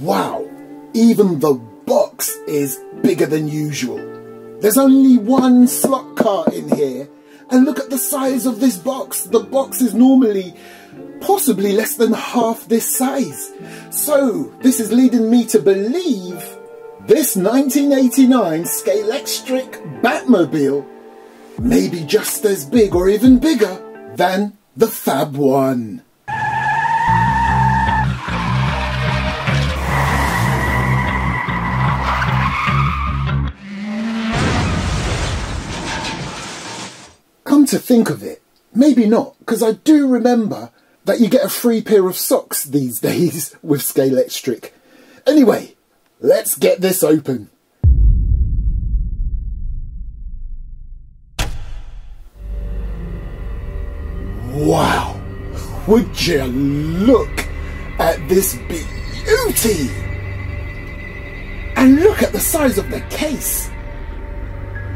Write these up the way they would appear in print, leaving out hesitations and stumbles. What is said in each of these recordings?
Wow, even the box is bigger than usual. There's only one slot car in here, and look at the size of this box. The box is normally possibly less than half this size. So this is leading me to believe this 1989 Scalextric Batmobile may be just as big or even bigger than the Fab One. Come to think of it, maybe not, because I do remember that you get a free pair of socks these days with Scalextric. Anyway, let's get this open. Wow, would you look at this beauty? And look at the size of the case.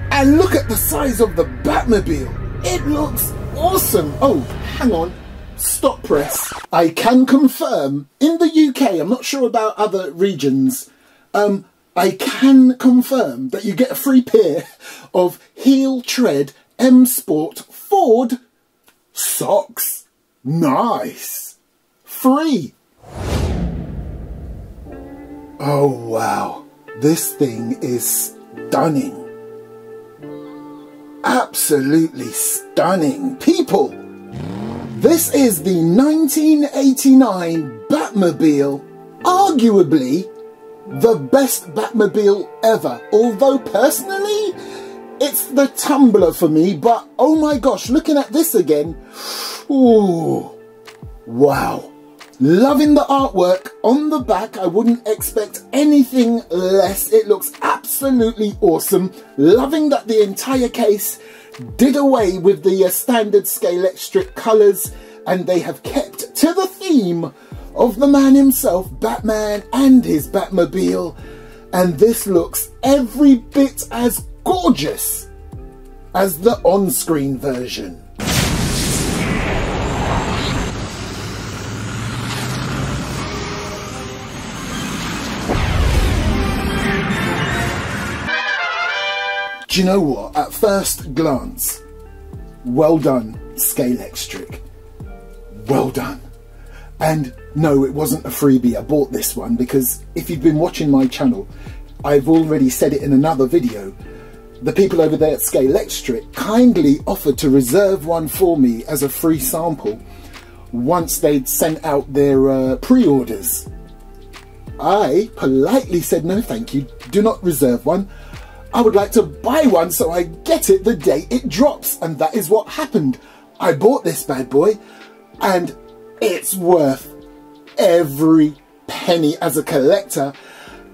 And look at the size of the Batmobile. It looks awesome. Oh, hang on. Stop press. I can confirm, in the UK, I'm not sure about other regions, I can confirm that you get a free pair of heel tread M Sport Ford socks. Nice. Free. Oh wow, this thing is stunning. Absolutely stunning. People, this is the 1989 Batmobile, arguably the best Batmobile ever. Although personally, it's the Tumbler for me, but oh my gosh, looking at this again, ooh, wow. Loving the artwork on the back. I wouldn't expect anything less. It looks absolutely awesome. Loving that the entire case did away with the standard Scalextric colours, and they have kept to the theme of the man himself, Batman, and his Batmobile. And this looks every bit as gorgeous as the on-screen version. Do you know what? At first glance, well done, Scalextric. Well done. And no, it wasn't a freebie. I bought this one because if you've been watching my channel, I've already said it in another video. The people over there at Scalextric kindly offered to reserve one for me as a free sample once they'd sent out their pre-orders. I politely said no thank you, do not reserve one. I would like to buy one so I get it the day it drops, and that is what happened. I bought this bad boy and it's worth every penny as a collector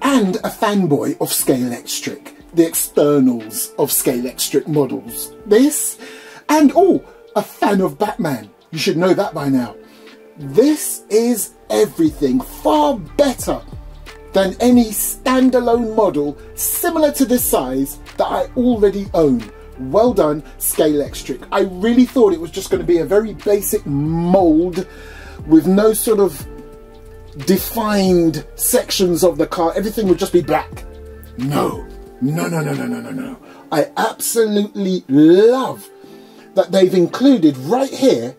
and a fanboy of Scalextric, the externals of Scalextric models. This, and oh, a fan of Batman. You should know that by now. This is everything, far better than any standalone model similar to this size that I already own. Well done, Scalextric. I really thought it was just going to be a very basic mould with no sort of defined sections of the car. Everything would just be black. No. No, no, no, no, no, no, no. I absolutely love that they've included right here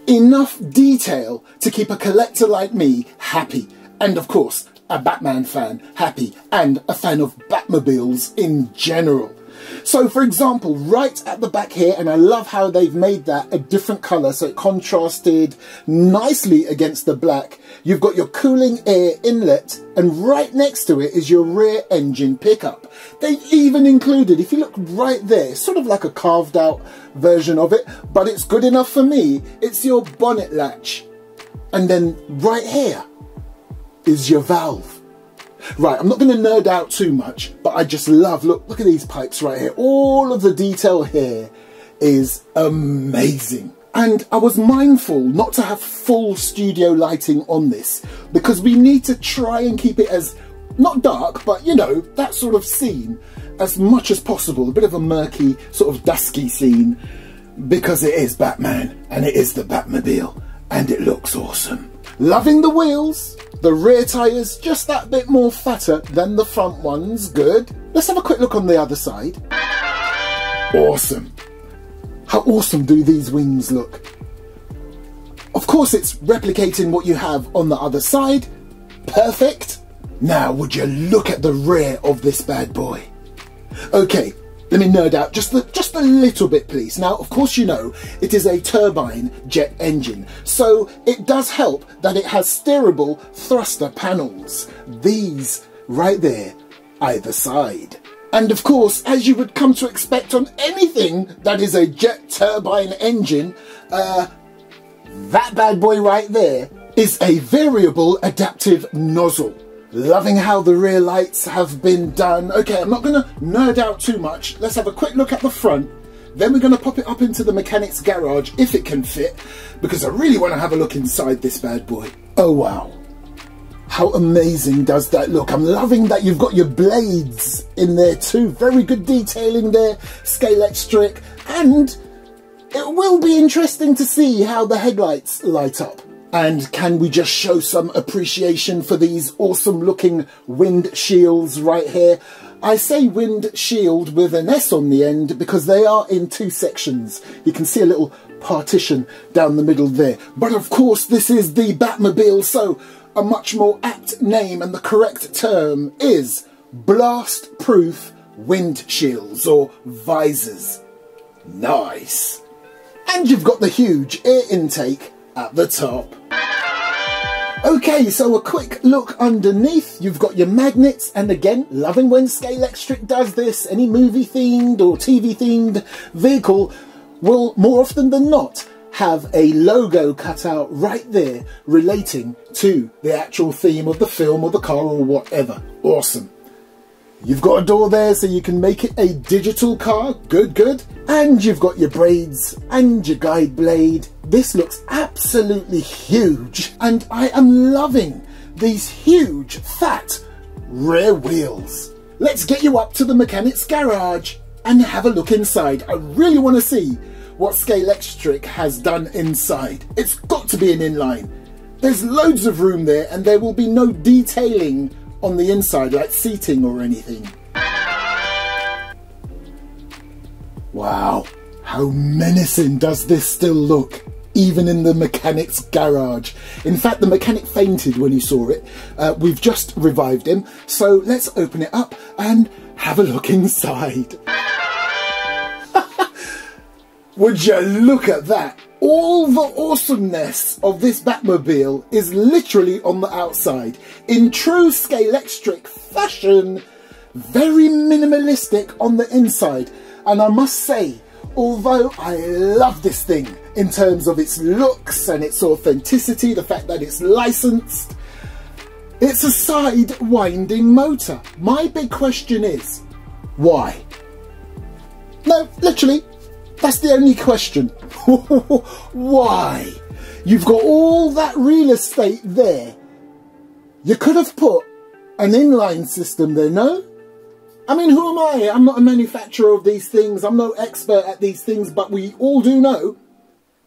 enough detail to keep a collector like me happy. And of course, a Batman fan happy, and a fan of Batmobiles in general. So for example, right at the back here, and I love how they've made that a different colour so it contrasted nicely against the black. You've got your cooling air inlet, and right next to it is your rear engine pickup. They've even included, if you look right there, sort of like a carved out version of it, but it's good enough for me. It's your bonnet latch. And then right here is your valve. Right, I'm not going to nerd out too much, but I just love, look at these pipes right here. All of the detail here is amazing. And I was mindful not to have full studio lighting on this, because we need to try and keep it as, not dark, but you know, that sort of scene as much as possible. A bit of a murky, sort of dusky scene, because it is Batman and it is the Batmobile and it looks awesome. Loving the wheels. The rear tyres just that bit more fatter than the front ones. Good. Let's have a quick look on the other side. Awesome. How awesome do these wings look? Of course it's replicating what you have on the other side. Perfect. Now would you look at the rear of this bad boy? Okay, let me nerd out just a little bit, please. Now, of course, you know it is a turbine jet engine, so it does help that it has steerable thruster panels. These right there, either side. And of course, as you would come to expect on anything that is a jet turbine engine, that bad boy right there is a variable adaptive nozzle. Loving how the rear lights have been done. Okay, I'm not going to nerd out too much. Let's have a quick look at the front. Then we're going to pop it up into the mechanic's garage if it can fit, because I really want to have a look inside this bad boy. Oh wow. How amazing does that look? I'm loving that you've got your blades in there too. Very good detailing there, Scalextric. And it will be interesting to see how the headlights light up. And can we just show some appreciation for these awesome looking windshields right here? I say windshield with an S on the end because they are in two sections. You can see a little partition down the middle there. But of course this is the Batmobile, so a much more apt name and the correct term is blast-proof windshields or visors. Nice. And you've got the huge air intake at the top. Okay, so a quick look underneath. You've got your magnets, and again, loving when Scalextric does this. Any movie themed or TV themed vehicle will more often than not have a logo cut out right there relating to the actual theme of the film or the car or whatever. Awesome. You've got a door there so you can make it a digital car. Good, good. And you've got your braids and your guide blade. This looks absolutely huge. And I am loving these huge, fat rear wheels. Let's get you up to the mechanic's garage and have a look inside. I really want to see what Scalextric has done inside. It's got to be an inline. There's loads of room there and there will be no detailing on the inside like seating or anything. Wow, how menacing does this still look, even in the mechanic's garage. In fact, the mechanic fainted when he saw it. We've just revived him, so let's open it up and have a look inside. Would you look at that? All the awesomeness of this Batmobile is literally on the outside. In true Scalextric fashion, very minimalistic on the inside. And I must say, although I love this thing in terms of its looks and its authenticity, the fact that it's licensed, it's a side winding motor. My big question is, why? No, literally, that's the only question. Why? You've got all that real estate there. You could have put an inline system there, no? I mean, who am I? I'm not a manufacturer of these things. I'm no expert at these things, but we all do know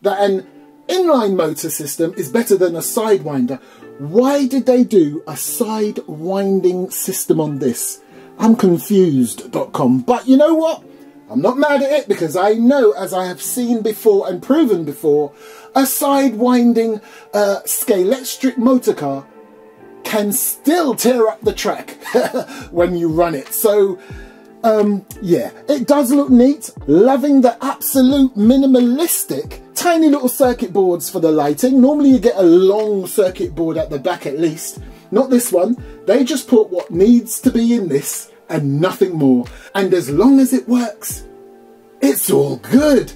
that an inline motor system is better than a sidewinder. Why did they do a side winding system on this? I'm confused.com. But you know what? I'm not mad at it because I know, as I have seen before and proven before, a side-winding Scalextric motor car can still tear up the track when you run it. So, yeah, it does look neat. Loving the absolute minimalistic tiny little circuit boards for the lighting. Normally you get a long circuit board at the back at least. Not this one. They just put what needs to be in this and nothing more. And as long as it works, it's all good.